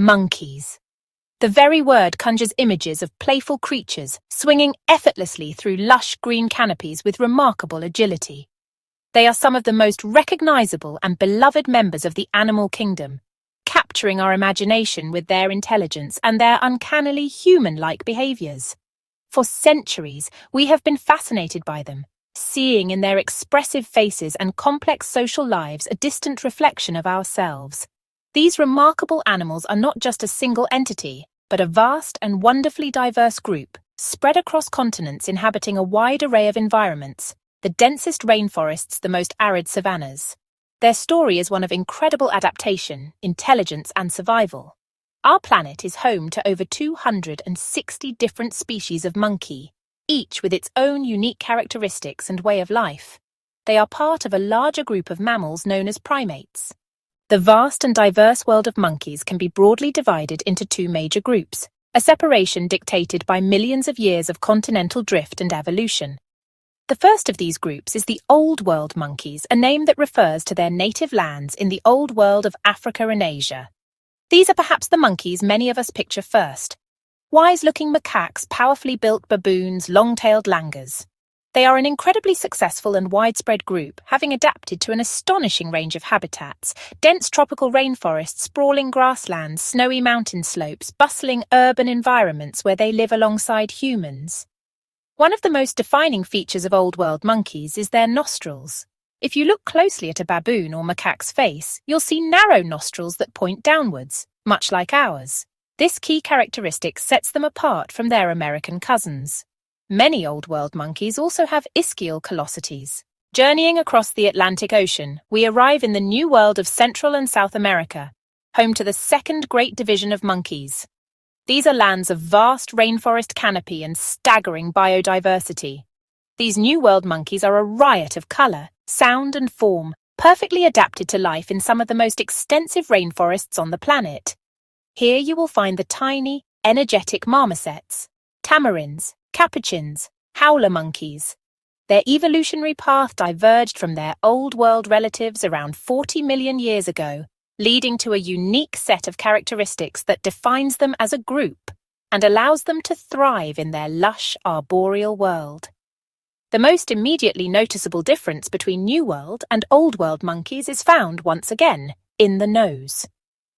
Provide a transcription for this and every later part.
Monkeys. The very word conjures images of playful creatures swinging effortlessly through lush green canopies with remarkable agility. They are some of the most recognizable and beloved members of the animal kingdom, capturing our imagination with their intelligence and their uncannily human-like behaviors. For centuries, we have been fascinated by them, seeing in their expressive faces and complex social lives a distant reflection of ourselves. These remarkable animals are not just a single entity, but a vast and wonderfully diverse group, spread across continents inhabiting a wide array of environments, the densest rainforests, the most arid savannahs. Their story is one of incredible adaptation, intelligence, and survival. Our planet is home to over 260 different species of monkey, each with its own unique characteristics and way of life. They are part of a larger group of mammals known as primates. The vast and diverse world of monkeys can be broadly divided into two major groups, a separation dictated by millions of years of continental drift and evolution. The first of these groups is the Old World monkeys, a name that refers to their native lands in the Old World of Africa and Asia. These are perhaps the monkeys many of us picture first. Wise-looking macaques, powerfully built baboons, long-tailed langurs. They are an incredibly successful and widespread group, having adapted to an astonishing range of habitats: dense tropical rainforests, sprawling grasslands, snowy mountain slopes, bustling urban environments where they live alongside humans. One of the most defining features of Old World monkeys is their nostrils. If you look closely at a baboon or macaque's face, you'll see narrow nostrils that point downwards, much like ours. This key characteristic sets them apart from their American cousins. Many Old World monkeys also have ischial callosities. Journeying across the Atlantic Ocean, we arrive in the new world of Central and South America, home to the second great division of monkeys. These are lands of vast rainforest canopy and staggering biodiversity. These New World monkeys are a riot of color, sound, and form, perfectly adapted to life in some of the most extensive rainforests on the planet. Here you will find the tiny, energetic marmosets, tamarins, capuchins, howler monkeys. Their evolutionary path diverged from their Old World relatives around 40 million years ago, leading to a unique set of characteristics that defines them as a group and allows them to thrive in their lush, arboreal world. The most immediately noticeable difference between New World and Old World monkeys is found, once again, in the nose.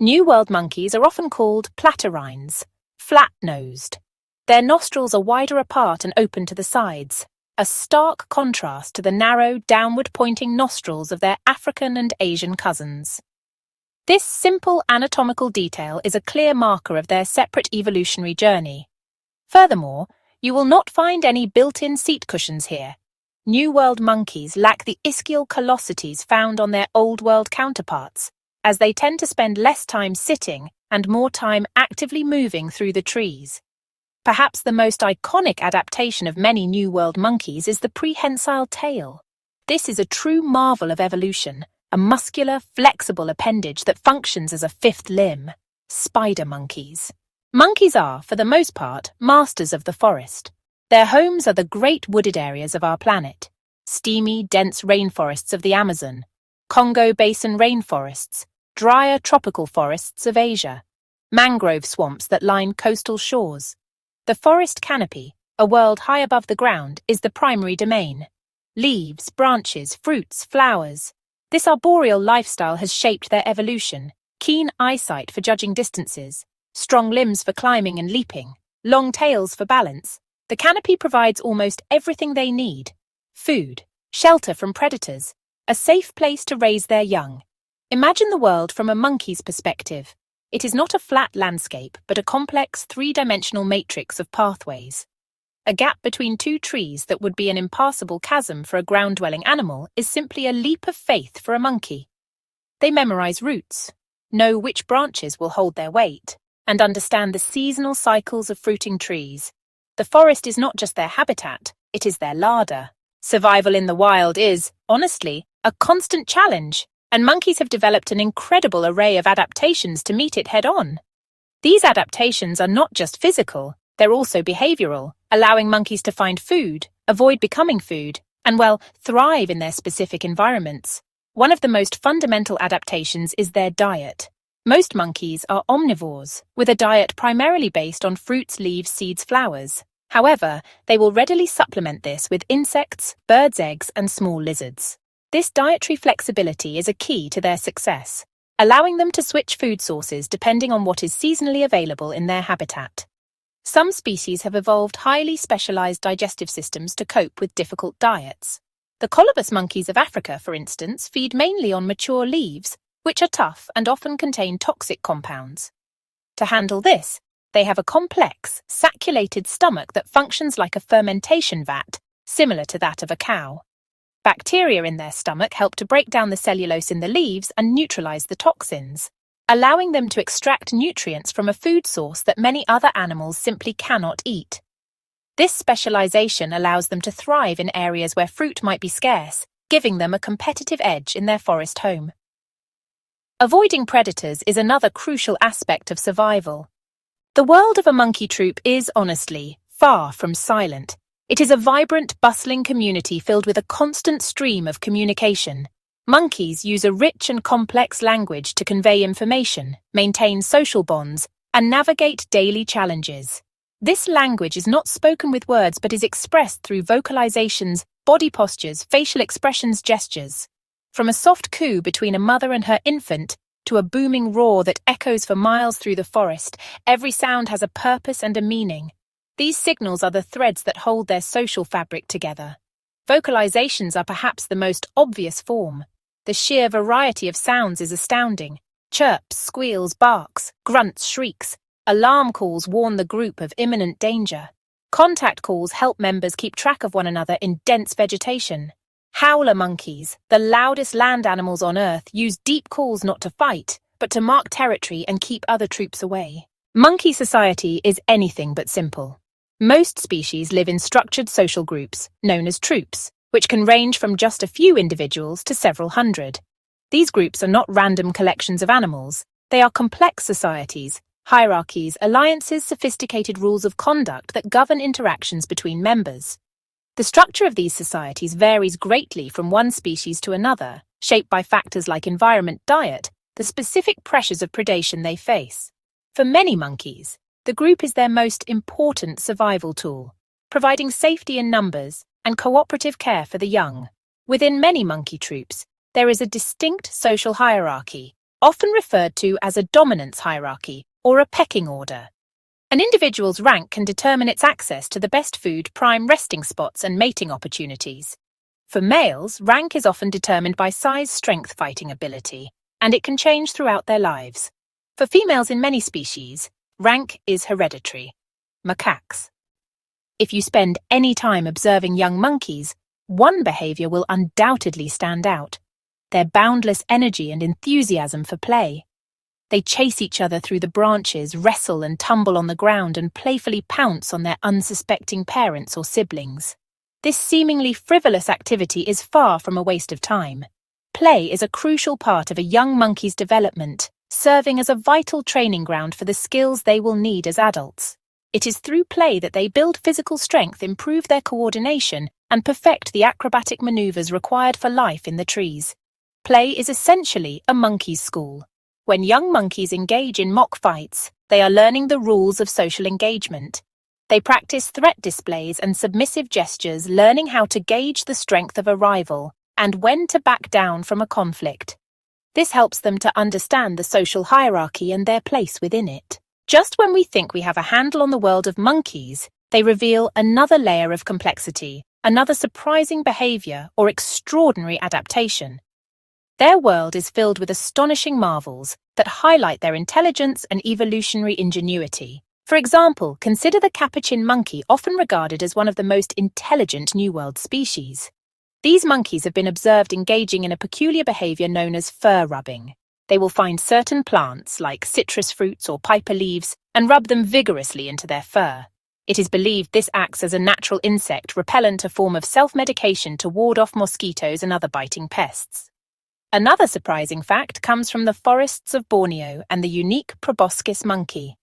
New World monkeys are often called platyrrhines, flat-nosed. Their nostrils are wider apart and open to the sides, a stark contrast to the narrow, downward-pointing nostrils of their African and Asian cousins. This simple anatomical detail is a clear marker of their separate evolutionary journey. Furthermore, you will not find any built-in seat cushions here. New World monkeys lack the ischial callosities found on their Old World counterparts, as they tend to spend less time sitting and more time actively moving through the trees. Perhaps the most iconic adaptation of many New World monkeys is the prehensile tail. This is a true marvel of evolution, a muscular, flexible appendage that functions as a fifth limb. Spider monkeys. Monkeys are, for the most part, masters of the forest. Their homes are the great wooded areas of our planet: steamy, dense rainforests of the Amazon, Congo Basin rainforests, drier tropical forests of Asia, mangrove swamps that line coastal shores. The forest canopy, a world high above the ground, is the primary domain. Leaves, branches, fruits, flowers. This arboreal lifestyle has shaped their evolution: keen eyesight for judging distances, strong limbs for climbing and leaping, long tails for balance. The canopy provides almost everything they need: food, shelter from predators, a safe place to raise their young. Imagine the world from a monkey's perspective. It is not a flat landscape, but a complex three-dimensional matrix of pathways. A gap between two trees that would be an impassable chasm for a ground-dwelling animal is simply a leap of faith for a monkey. They memorize routes, know which branches will hold their weight, and understand the seasonal cycles of fruiting trees. The forest is not just their habitat, it is their larder. Survival in the wild is, honestly, a constant challenge, and monkeys have developed an incredible array of adaptations to meet it head-on. These adaptations are not just physical, they're also behavioral, allowing monkeys to find food, avoid becoming food, and, well, thrive in their specific environments. One of the most fundamental adaptations is their diet. Most monkeys are omnivores, with a diet primarily based on fruits, leaves, seeds, flowers. However, they will readily supplement this with insects, birds' eggs, and small lizards. This dietary flexibility is a key to their success, allowing them to switch food sources depending on what is seasonally available in their habitat. Some species have evolved highly specialized digestive systems to cope with difficult diets. The colobus monkeys of Africa, for instance, feed mainly on mature leaves, which are tough and often contain toxic compounds. To handle this, they have a complex, sacculated stomach that functions like a fermentation vat, similar to that of a cow. Bacteria in their stomach help to break down the cellulose in the leaves and neutralize the toxins, allowing them to extract nutrients from a food source that many other animals simply cannot eat. This specialization allows them to thrive in areas where fruit might be scarce, giving them a competitive edge in their forest home. Avoiding predators is another crucial aspect of survival. The world of a monkey troop is, honestly, far from silent. It is a vibrant, bustling community filled with a constant stream of communication. Monkeys use a rich and complex language to convey information, maintain social bonds, and navigate daily challenges. This language is not spoken with words but is expressed through vocalizations, body postures, facial expressions, gestures. From a soft coo between a mother and her infant to a booming roar that echoes for miles through the forest, every sound has a purpose and a meaning. These signals are the threads that hold their social fabric together. Vocalizations are perhaps the most obvious form. The sheer variety of sounds is astounding. Chirps, squeals, barks, grunts, shrieks. Alarm calls warn the group of imminent danger. Contact calls help members keep track of one another in dense vegetation. Howler monkeys, the loudest land animals on Earth, use deep calls not to fight, but to mark territory and keep other troops away. Monkey society is anything but simple. Most species live in structured social groups, known as troops, which can range from just a few individuals to several hundred. These groups are not random collections of animals. They are complex societies, hierarchies, alliances, sophisticated rules of conduct that govern interactions between members. The structure of these societies varies greatly from one species to another, shaped by factors like environment, diet, the specific pressures of predation they face. For many monkeys, the group is their most important survival tool, providing safety in numbers and cooperative care for the young. Within many monkey troops, there is a distinct social hierarchy, often referred to as a dominance hierarchy or a pecking order. An individual's rank can determine its access to the best food, prime resting spots, and mating opportunities. For males, rank is often determined by size, strength, fighting ability, and it can change throughout their lives. For females in many species, rank is hereditary. Macaques. If you spend any time observing young monkeys, one behavior will undoubtedly stand out: their boundless energy and enthusiasm for play. They chase each other through the branches, wrestle and tumble on the ground, and playfully pounce on their unsuspecting parents or siblings. This seemingly frivolous activity is far from a waste of time. Play is a crucial part of a young monkey's development, serving as a vital training ground for the skills they will need as adults. It is through play that they build physical strength, improve their coordination, and perfect the acrobatic maneuvers required for life in the trees. Play is essentially a monkey's school. When young monkeys engage in mock fights, they are learning the rules of social engagement. They practice threat displays and submissive gestures, learning how to gauge the strength of a rival and when to back down from a conflict. This helps them to understand the social hierarchy and their place within it. Just when we think we have a handle on the world of monkeys, they reveal another layer of complexity, another surprising behavior or extraordinary adaptation. Their world is filled with astonishing marvels that highlight their intelligence and evolutionary ingenuity. For example, consider the capuchin monkey, often regarded as one of the most intelligent New World species. These monkeys have been observed engaging in a peculiar behavior known as fur rubbing. They will find certain plants, like citrus fruits or piper leaves, and rub them vigorously into their fur. It is believed this acts as a natural insect repellent, a form of self-medication to ward off mosquitoes and other biting pests. Another surprising fact comes from the forests of Borneo and the unique proboscis monkey.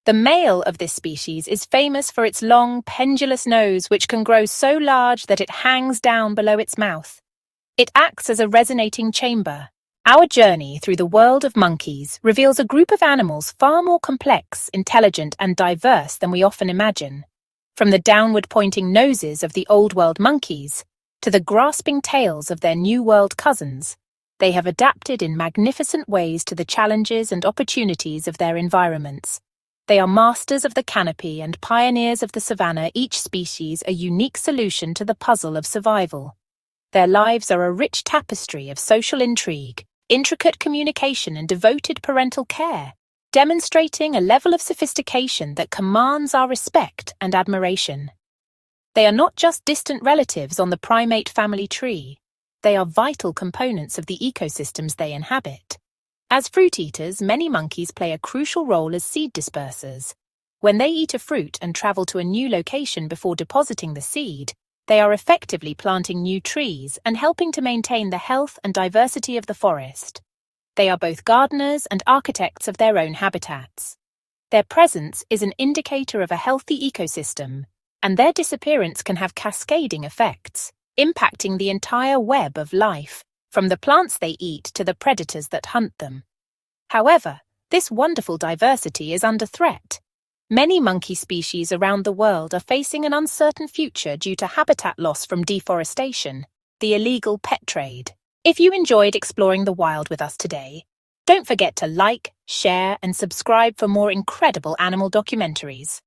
The male of this species is famous for its long, pendulous nose, which can grow so large that it hangs down below its mouth. It acts as a resonating chamber, Our journey through the world of monkeys reveals a group of animals far more complex, intelligent, and diverse than we often imagine. From the downward-pointing noses of the Old World monkeys to the grasping tails of their New World cousins, they have adapted in magnificent ways to the challenges and opportunities of their environments. They are masters of the canopy and pioneers of the savannah, each species a unique solution to the puzzle of survival. Their lives are a rich tapestry of social intrigue, intricate communication, and devoted parental care, demonstrating a level of sophistication that commands our respect and admiration. They are not just distant relatives on the primate family tree. They are vital components of the ecosystems they inhabit. As fruit eaters, many monkeys play a crucial role as seed dispersers. When they eat a fruit and travel to a new location before depositing the seed, they are effectively planting new trees and helping to maintain the health and diversity of the forest. They are both gardeners and architects of their own habitats. Their presence is an indicator of a healthy ecosystem, and their disappearance can have cascading effects, impacting the entire web of life, from the plants they eat to the predators that hunt them. However, this wonderful diversity is under threat. Many monkey species around the world are facing an uncertain future due to habitat loss from deforestation, the illegal pet trade. If you enjoyed exploring the wild with us today, don't forget to like, share, and subscribe for more incredible animal documentaries.